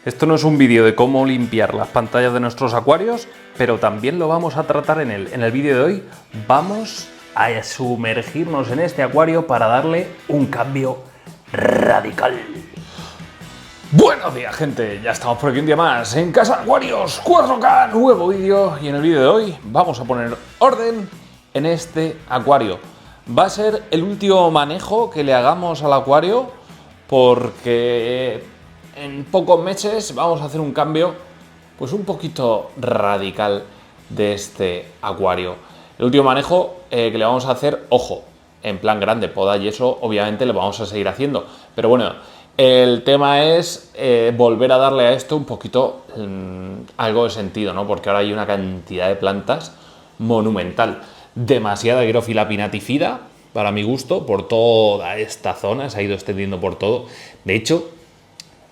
Esto no es un vídeo de cómo limpiar las pantallas de nuestros acuarios, pero también lo vamos a tratar en él. En el vídeo de hoy vamos a sumergirnos en este acuario para darle un cambio radical. Buenos días, gente, ya estamos por aquí un día más en Casa Acuarios 4K, nuevo vídeo, y en el vídeo de hoy vamos a poner orden en este acuario. Va a ser el último manejo que le hagamos al acuario porque en pocos meses vamos a hacer un cambio pues un poquito radical de este acuario. El último manejo que le vamos a hacer, ojo, en plan grande, poda y eso obviamente lo vamos a seguir haciendo, pero bueno, el tema es volver a darle a esto un poquito algo de sentido, ¿no? Porque ahora hay una cantidad de plantas monumental, demasiada Hierófila pinnatifida para mi gusto, por toda esta zona, se ha ido extendiendo por todo. De hecho,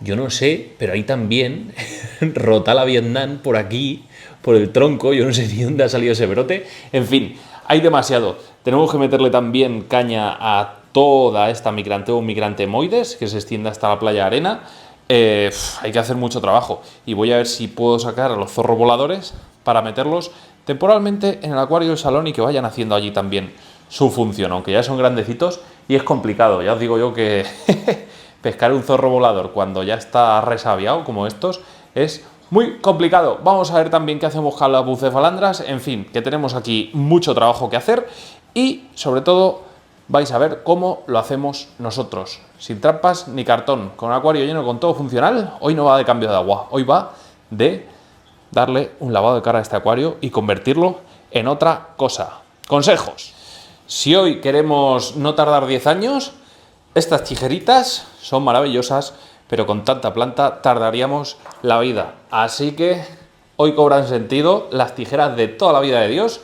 yo no sé, pero hay también Rotala Vietnam por aquí, por el tronco, yo no sé ni dónde ha salido ese brote. En fin, hay demasiado. Tenemos que meterle también caña a toda esta Micranteum micrantemoides, que se extiende hasta la playa Arena. Hay que hacer mucho trabajo. Y voy a ver si puedo sacar a los zorros voladores para meterlos temporalmente en el acuario del salón y que vayan haciendo allí también su función, aunque ya son grandecitos y es complicado. Ya os digo yo que pescar un zorro volador cuando ya está resabiado como estos es muy complicado. Vamos a ver también qué hacemos con las bucefalandras. En fin, que tenemos aquí mucho trabajo que hacer y sobre todo vais a ver cómo lo hacemos nosotros. Sin trampas ni cartón, con un acuario lleno, con todo funcional. Hoy no va de cambio de agua, hoy va de darle un lavado de cara a este acuario y convertirlo en otra cosa. Consejos. Si hoy queremos no tardar 10 años, estas tijeritas son maravillosas, pero con tanta planta tardaríamos la vida. Así que hoy cobran sentido las tijeras de toda la vida de Dios,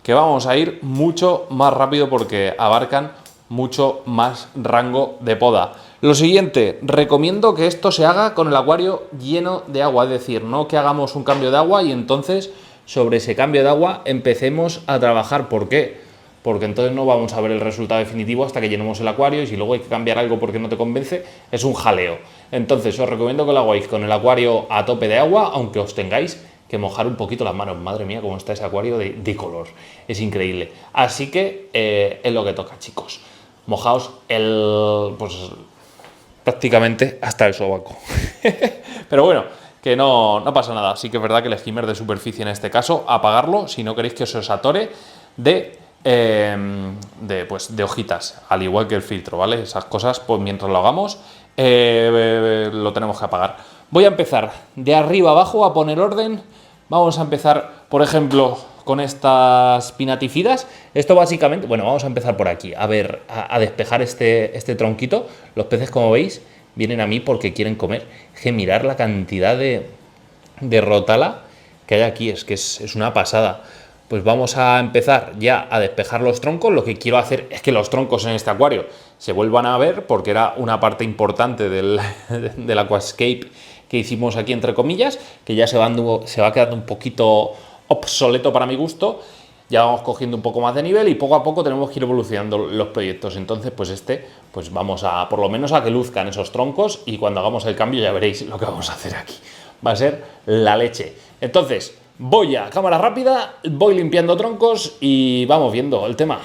que vamos a ir mucho más rápido porque abarcan mucho más rango de poda. Lo siguiente, recomiendo que esto se haga con el acuario lleno de agua, es decir, no que hagamos un cambio de agua y entonces sobre ese cambio de agua empecemos a trabajar. ¿Por qué? Porque entonces no vamos a ver el resultado definitivo hasta que llenemos el acuario y si luego hay que cambiar algo porque no te convence, es un jaleo. Entonces os recomiendo que lo hagáis con el acuario a tope de agua, aunque os tengáis que mojar un poquito las manos. Madre mía, cómo está ese acuario de color. Es increíble. Así que es lo que toca, chicos. Mojaos prácticamente hasta el sobaco. Pero bueno, que no pasa nada. Sí que es verdad que el skimmer de superficie en este caso, apagarlo si no queréis que se os atore de hojitas, al igual que el filtro, ¿vale? Esas cosas, pues mientras lo hagamos, lo tenemos que apagar. Voy a empezar de arriba abajo a poner orden. Vamos a empezar, por ejemplo, con estas pinnatífidas. Esto básicamente, bueno, vamos a empezar por aquí, a ver, a despejar este tronquito. Los peces, como veis, vienen a mí porque quieren comer. Es que mirar la cantidad de Rotala que hay aquí, es que es una pasada. Pues vamos a empezar ya a despejar los troncos. Lo que quiero hacer es que los troncos en este acuario se vuelvan a ver, porque era una parte importante del aquascape que hicimos aquí, entre comillas, que ya se va quedando un poquito obsoleto para mi gusto. Ya vamos cogiendo un poco más de nivel y poco a poco tenemos que ir evolucionando los proyectos. Entonces, pues vamos a, por lo menos a que luzcan esos troncos, y cuando hagamos el cambio ya veréis lo que vamos a hacer aquí. Va a ser la leche. Entonces, voy a cámara rápida, voy limpiando troncos y vamos viendo el tema.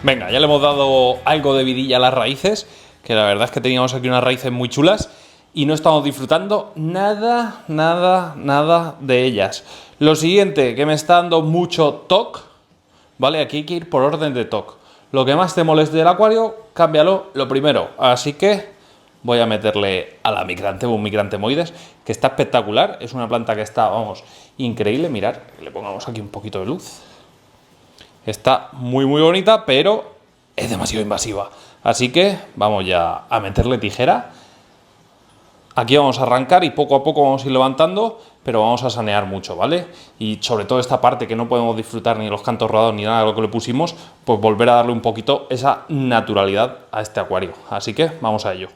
Venga, ya le hemos dado algo de vidilla a las raíces, que la verdad es que teníamos aquí unas raíces muy chulas y no estamos disfrutando nada de ellas. Lo siguiente, que me está dando mucho toque, ¿vale? Aquí hay que ir por orden de toque. Lo que más te moleste del acuario, cámbialo lo primero. Así que voy a meterle a la Micranteum micrantemoides, que está espectacular. Es una planta que está, vamos, increíble. Mirad, le pongamos aquí un poquito de luz. Está muy bonita, pero es demasiado invasiva. Así que vamos ya a meterle tijera. Aquí vamos a arrancar y poco a poco vamos a ir levantando, pero vamos a sanear mucho, ¿vale? Y sobre todo esta parte que no podemos disfrutar ni los cantos rodados ni nada de lo que le pusimos, pues volver a darle un poquito esa naturalidad a este acuario. Así que vamos a ello.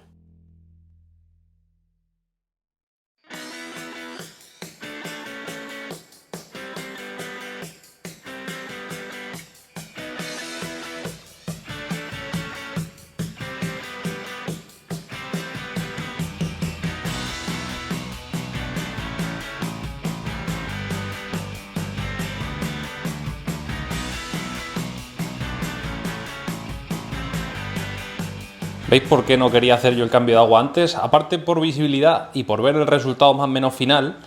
¿Veis por qué no quería hacer yo el cambio de agua antes? Aparte por visibilidad y por ver el resultado más o menos final,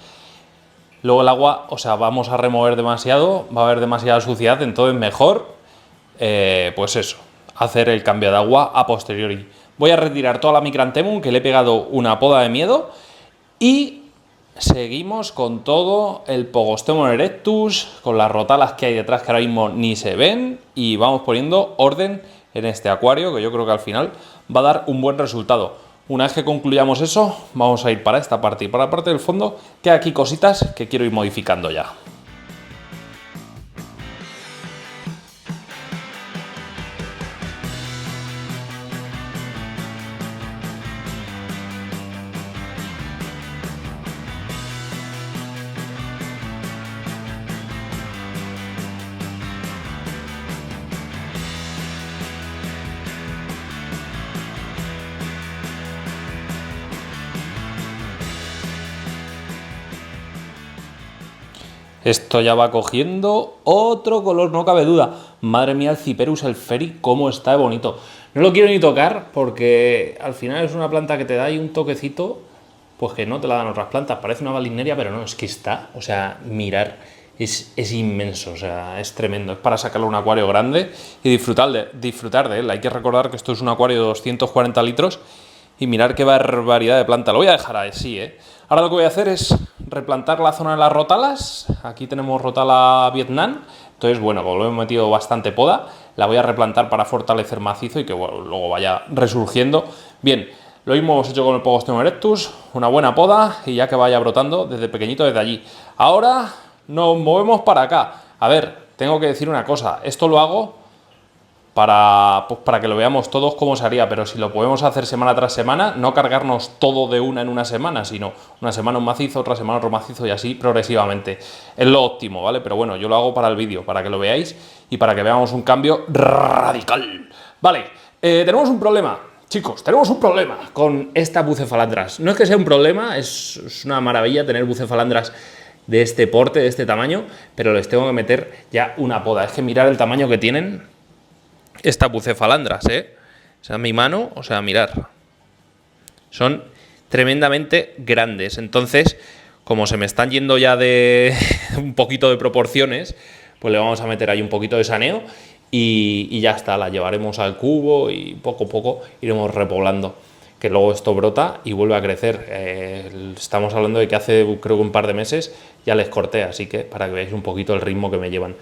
luego el agua, o sea, vamos a remover demasiado, va a haber demasiada suciedad, entonces mejor, pues eso, hacer el cambio de agua a posteriori. Voy a retirar toda la Micranthemum, que le he pegado una poda de miedo, y seguimos con todo el Pogostemon erectus, con las rotalas que hay detrás que ahora mismo ni se ven, y vamos poniendo orden en este acuario, que yo creo que al final va a dar un buen resultado. Una vez que concluyamos eso, vamos a ir para esta parte y para la parte del fondo, que hay aquí cositas que quiero ir modificando ya. Esto ya va cogiendo otro color, no cabe duda. Madre mía, el Cyperus, el Feri, cómo está de bonito. No lo quiero ni tocar porque al final es una planta que te da ahí un toquecito, pues que no te la dan otras plantas. Parece una balineria, pero no, es que está, o sea, mirar, es inmenso, o sea, es tremendo. Es para sacarlo a un acuario grande y disfrutar de él. Hay que recordar que esto es un acuario de 240 litros y mirar qué barbaridad de planta. Lo voy a dejar así, ¿eh? Ahora lo que voy a hacer es replantar la zona de las rotalas. Aquí tenemos rotala Vietnam. Entonces, bueno, como lo hemos metido bastante poda, la voy a replantar para fortalecer macizo y que bueno, luego vaya resurgiendo. Bien, lo mismo hemos hecho con el Pogostemon erectus. Una buena poda y ya que vaya brotando desde pequeñito desde allí. Ahora nos movemos para acá. A ver, tengo que decir una cosa. Esto lo hago para que lo veamos todos cómo se haría, pero si lo podemos hacer semana tras semana, no cargarnos todo de una en una semana, sino una semana un macizo, otra semana otro macizo y así progresivamente. Es lo óptimo, ¿vale? Pero bueno, yo lo hago para el vídeo, para que lo veáis y para que veamos un cambio radical. Vale, tenemos un problema. Chicos, tenemos un problema con esta bucefalandras. No es que sea un problema, es una maravilla tener bucefalandras de este porte, de este tamaño, pero les tengo que meter ya una poda. Es que mirar el tamaño que tienen estas bucefalandras, ¿eh? O sea, mi mano, o sea, mirar. Son tremendamente grandes. Entonces, como se me están yendo ya de un poquito de proporciones, pues le vamos a meter ahí un poquito de saneo y ya está, la llevaremos al cubo y poco a poco iremos repoblando. Que luego esto brota y vuelve a crecer. Estamos hablando de que hace, creo que un par de meses ya les corté, así que para que veáis un poquito el ritmo que me llevan.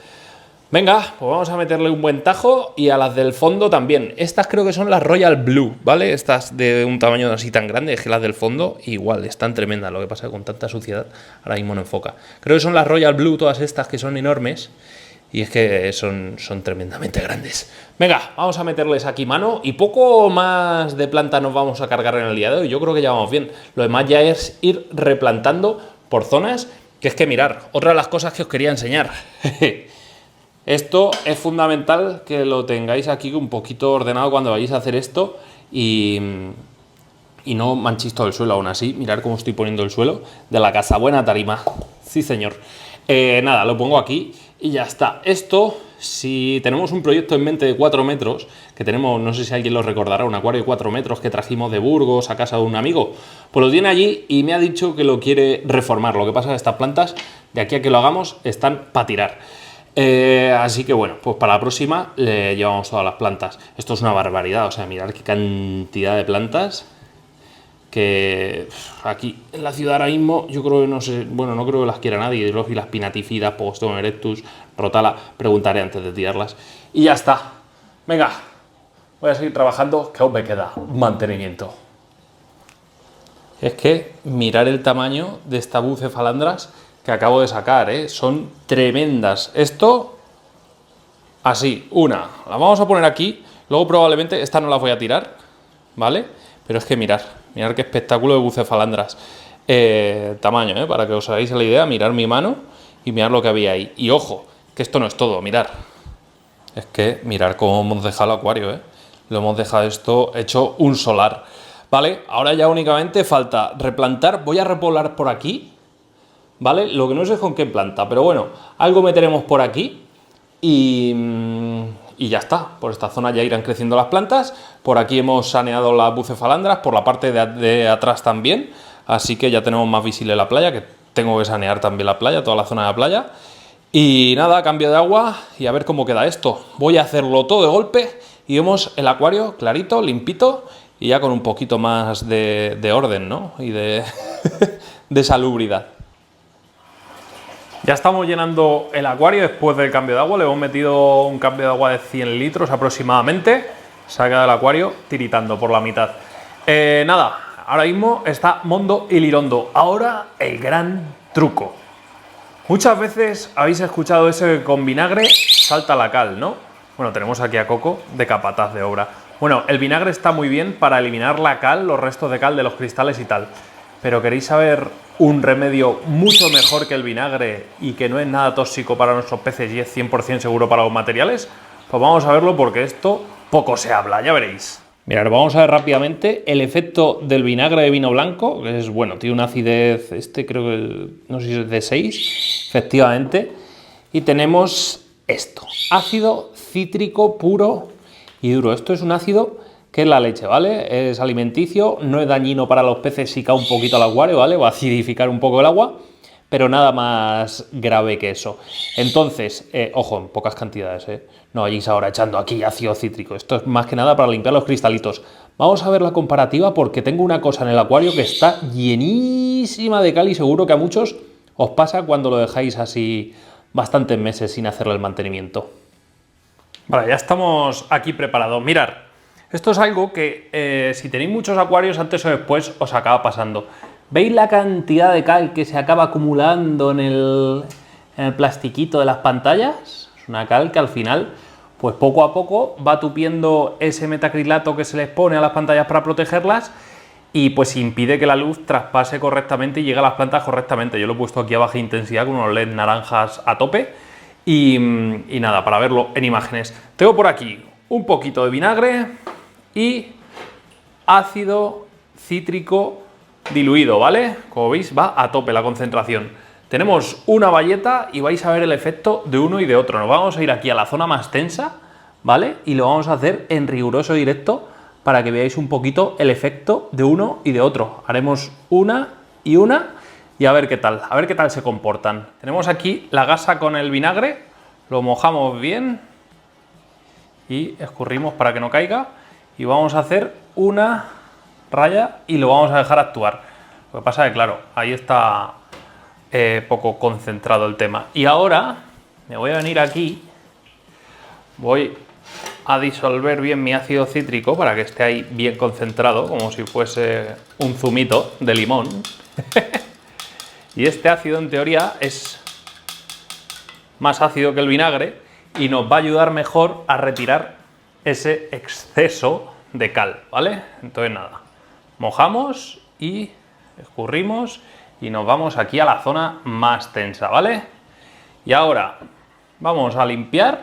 Venga, pues vamos a meterle un buen tajo y a las del fondo también. Estas creo que son las Royal Blue, ¿vale? Estas de un tamaño así tan grande, es que las del fondo igual, están tremendas. Lo que pasa es que con tanta suciedad ahora mismo no enfoca. Creo que son las Royal Blue, todas estas que son enormes y es que son tremendamente grandes. Venga, vamos a meterles aquí mano y poco más de planta nos vamos a cargar en el día de hoy. Yo creo que ya vamos bien. Lo demás ya es ir replantando por zonas, que es que mirar, otra de las cosas que os quería enseñar. Esto es fundamental que lo tengáis aquí un poquito ordenado cuando vayáis a hacer esto y no manchéis todo el suelo. Aún así, mirad cómo estoy poniendo el suelo de la casa. Buena tarima. Sí, señor. Nada, lo pongo aquí y ya está. Esto, si tenemos un proyecto en mente de 4 metros, que tenemos, no sé si alguien lo recordará, un acuario de 4 metros que trajimos de Burgos a casa de un amigo, pues lo tiene allí y me ha dicho que lo quiere reformar. Lo que pasa es que estas plantas, de aquí a que lo hagamos, están para tirar. Así que bueno, pues para la próxima le llevamos todas las plantas. Esto es una barbaridad, o sea, mirad qué cantidad de plantas que aquí en la ciudad ahora mismo yo creo que no sé, bueno, no creo que las quiera nadie. Las pinatífidas, Pogostemon erectus, rotala, preguntaré antes de tirarlas y ya está. Venga, voy a seguir trabajando, que aún me queda mantenimiento. Es que mirar el tamaño de esta bucefalandras que acabo de sacar, son tremendas. Esto, así, una. La vamos a poner aquí, luego probablemente esta no la voy a tirar, ¿vale? Pero es que mirad qué espectáculo de bucefalandras. Tamaño, para que os hagáis la idea, mirar mi mano y mirar lo que había ahí. Y ojo, que esto no es todo, mirar. Es que mirar cómo hemos dejado el acuario, Lo hemos dejado esto hecho un solar. Vale, ahora ya únicamente falta replantar. Voy a repoblar por aquí, ¿vale? Lo que no sé es con qué planta, pero bueno, algo meteremos por aquí y ya está. Por esta zona ya irán creciendo las plantas. Por aquí hemos saneado las bucefalandras, por la parte de atrás también. Así que ya tenemos más visible la playa, que tengo que sanear también la playa, toda la zona de la playa. Y nada, cambio de agua y a ver cómo queda esto. Voy a hacerlo todo de golpe y vemos el acuario clarito, limpito y ya con un poquito más de orden, ¿no? Y de salubridad. Ya estamos llenando el acuario después del cambio de agua. Le hemos metido un cambio de agua de 100 litros aproximadamente. Se ha quedado el acuario tiritando por la mitad. Nada, ahora mismo está Mondo y Lirondo. Ahora el gran truco. Muchas veces habéis escuchado eso que con vinagre salta la cal, ¿no? Bueno, tenemos aquí a Coco de capataz de obra. Bueno, el vinagre está muy bien para eliminar la cal, los restos de cal de los cristales y tal. Pero ¿queréis saber un remedio mucho mejor que el vinagre y que no es nada tóxico para nuestros peces y es 100% seguro para los materiales? Pues vamos a verlo porque esto poco se habla, ya veréis. Mirad, vamos a ver rápidamente el efecto del vinagre de vino blanco, que es bueno, tiene una acidez, creo que, no sé si es de 6, efectivamente. Y tenemos esto, ácido cítrico puro y duro. Esto es un ácido que es la leche, ¿vale? Es alimenticio, no es dañino para los peces si cae un poquito al acuario, ¿vale? Va a acidificar un poco el agua, pero nada más grave que eso. Entonces, ojo, en pocas cantidades, No vayáis ahora echando aquí ácido cítrico. Esto es más que nada para limpiar los cristalitos. Vamos a ver la comparativa porque tengo una cosa en el acuario que está llenísima de cal y seguro que a muchos os pasa cuando lo dejáis así bastantes meses sin hacerle el mantenimiento. Vale, ya estamos aquí preparados. Mirad, esto es algo que si tenéis muchos acuarios antes o después os acaba pasando. ¿Veis la cantidad de cal que se acaba acumulando en el plastiquito de las pantallas? Es una cal que al final, pues poco a poco va tupiendo ese metacrilato que se les pone a las pantallas para protegerlas y pues impide que la luz traspase correctamente y llegue a las plantas correctamente. Yo lo he puesto aquí a baja intensidad con unos LED naranjas a tope y nada, para verlo en imágenes. Tengo por aquí un poquito de vinagre y ácido cítrico diluido, ¿vale? Como veis va a tope la concentración. Tenemos una bayeta y vais a ver el efecto de uno y de otro. Nos vamos a ir aquí a la zona más tensa, ¿vale? Y lo vamos a hacer en riguroso directo para que veáis un poquito el efecto de uno y de otro. Haremos una y a ver qué tal se comportan. Tenemos aquí la gasa con el vinagre, lo mojamos bien y escurrimos para que no caiga y vamos a hacer una raya y lo vamos a dejar actuar. Lo que pasa es que, claro, ahí está poco concentrado el tema. Y ahora me voy a venir aquí, voy a disolver bien mi ácido cítrico para que esté ahí bien concentrado, como si fuese un zumito de limón. Y este ácido, en teoría, es más ácido que el vinagre y nos va a ayudar mejor a retirar ese exceso de cal, ¿vale? Entonces, nada, mojamos y escurrimos y nos vamos aquí a la zona más tensa, ¿vale? Y ahora vamos a limpiar.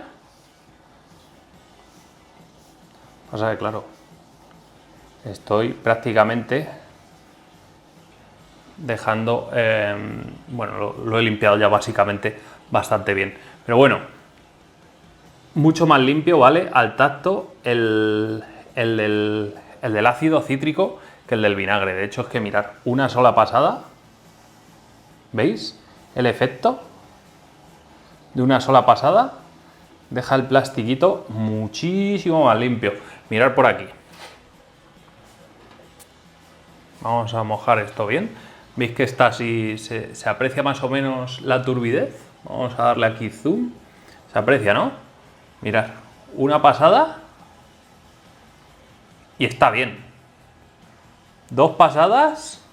Pasa que, claro, estoy prácticamente dejando, bueno, lo he limpiado ya básicamente bastante bien. Pero bueno, mucho más limpio, ¿vale? Al tacto el del ácido cítrico que el del vinagre. De hecho, es que mirad, una sola pasada, ¿veis el efecto? De una sola pasada deja el plastiquito muchísimo más limpio. Mirad por aquí. Vamos a mojar esto bien. ¿Veis que está así? Se aprecia más o menos la turbidez. Vamos a darle aquí zoom. Se aprecia, ¿no? Mirad, una pasada y está bien. 2 pasadas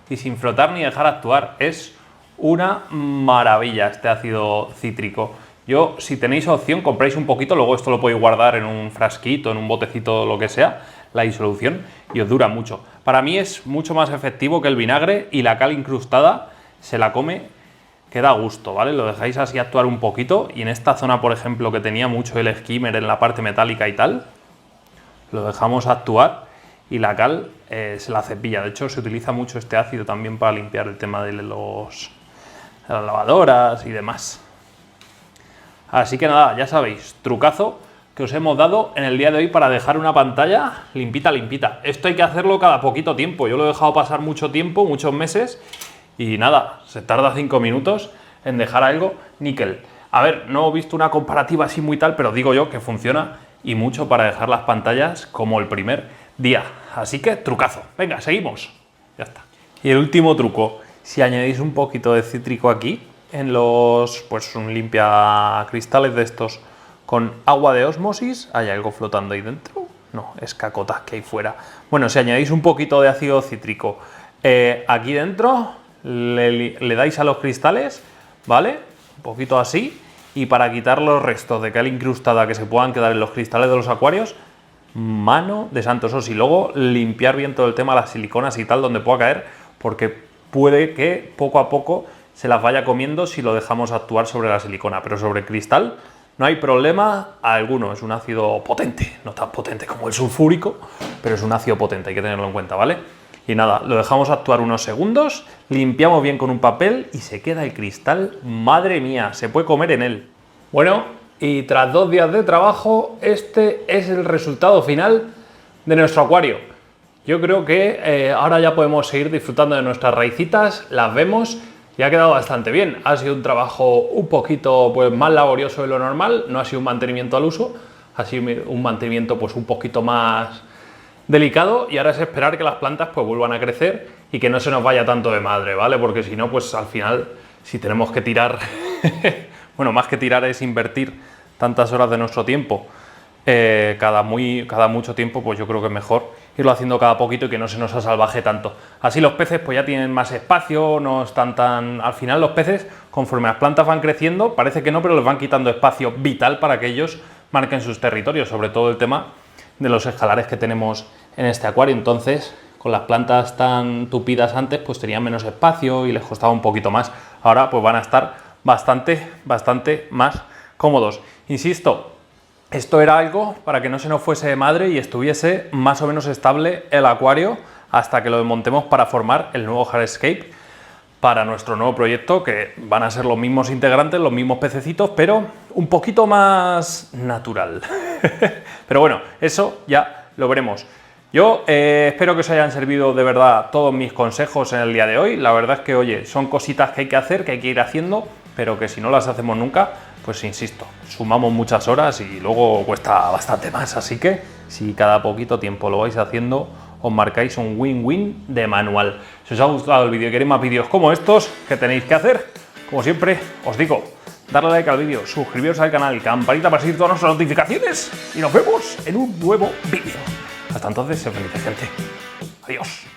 y sin frotar ni dejar actuar. Es una maravilla este ácido cítrico. Yo, si tenéis opción, compráis un poquito, luego esto lo podéis guardar en un frasquito, en un botecito, lo que sea, la disolución, y os dura mucho. Para mí es mucho más efectivo que el vinagre, y la cal incrustada se la come, que da gusto, ¿vale? Lo dejáis así actuar un poquito, y en esta zona, por ejemplo, que tenía mucho el skimmer en la parte metálica y tal, lo dejamos actuar y la cal se la cepilla. De hecho, se utiliza mucho este ácido también para limpiar el tema de las lavadoras y demás. Así que nada, ya sabéis, trucazo que os hemos dado en el día de hoy para dejar una pantalla limpita, limpita. Esto hay que hacerlo cada poquito tiempo. Yo lo he dejado pasar mucho tiempo, muchos meses, y nada, se tarda 5 minutos en dejar algo níquel. A ver, no he visto una comparativa así muy tal, pero digo yo que funciona y mucho para dejar las pantallas como el primer día. Así que trucazo. Venga, seguimos. Ya está. Y el último truco, si añadís un poquito de cítrico aquí, en los, pues un limpia cristales de estos con agua de ósmosis, ¿hay algo flotando ahí dentro? No, es cacotas que hay fuera. Bueno, si añadís un poquito de ácido cítrico aquí dentro, le dais a los cristales, ¿vale? Un poquito así, y para quitar los restos de cal incrustada que se puedan quedar en los cristales de los acuarios, mano de santos. Eso sí, luego limpiar bien todo el tema, las siliconas y tal, donde pueda caer, porque puede que poco a poco se las vaya comiendo si lo dejamos actuar sobre la silicona, pero sobre el cristal no hay problema alguno. Es un ácido potente, no tan potente como el sulfúrico, pero es un ácido potente, hay que tenerlo en cuenta, ¿vale? Y nada, lo dejamos actuar unos segundos, limpiamos bien con un papel y se queda el cristal, madre mía, se puede comer en él. Bueno, y tras 2 días de trabajo, este es el resultado final de nuestro acuario. Yo creo que ahora ya podemos seguir disfrutando de nuestras raicitas, las vemos. Y ha quedado bastante bien. Ha sido un trabajo un poquito pues, más laborioso de lo normal, no ha sido un mantenimiento al uso, ha sido un mantenimiento pues, un poquito más delicado, y ahora es esperar que las plantas pues, vuelvan a crecer y que no se nos vaya tanto de madre, ¿vale? Porque si no, pues al final, si tenemos que tirar, bueno, más que tirar es invertir tantas horas de nuestro tiempo, cada mucho tiempo, pues yo creo que es mejor irlo haciendo cada poquito y que no se nos asalvaje tanto. Así los peces pues ya tienen más espacio, no están tan... Al final los peces, conforme las plantas van creciendo, parece que no, pero les van quitando espacio vital para que ellos marquen sus territorios, sobre todo el tema de los escalares que tenemos en este acuario. Entonces, con las plantas tan tupidas antes, pues tenían menos espacio y les costaba un poquito más. Ahora pues van a estar bastante más cómodos. Insisto, esto era algo para que no se nos fuese de madre y estuviese más o menos estable el acuario hasta que lo desmontemos para formar el nuevo hardscape para nuestro nuevo proyecto, que van a ser los mismos integrantes, los mismos pececitos, pero un poquito más natural. Pero bueno, eso ya lo veremos. Yo espero que os hayan servido de verdad todos mis consejos en el día de hoy. La verdad es que, oye, son cositas que hay que hacer, que hay que ir haciendo, pero que si no las hacemos nunca, pues insisto, sumamos muchas horas y luego cuesta bastante más. Así que si cada poquito tiempo lo vais haciendo, os marcáis un win-win de manual. Si os ha gustado el vídeo y queréis más vídeos como estos, ¿qué tenéis que hacer? Como siempre, os digo, darle like al vídeo, suscribiros al canal, campanita para seguir todas nuestras notificaciones y nos vemos en un nuevo vídeo. Hasta entonces, sed felices, gente. Adiós.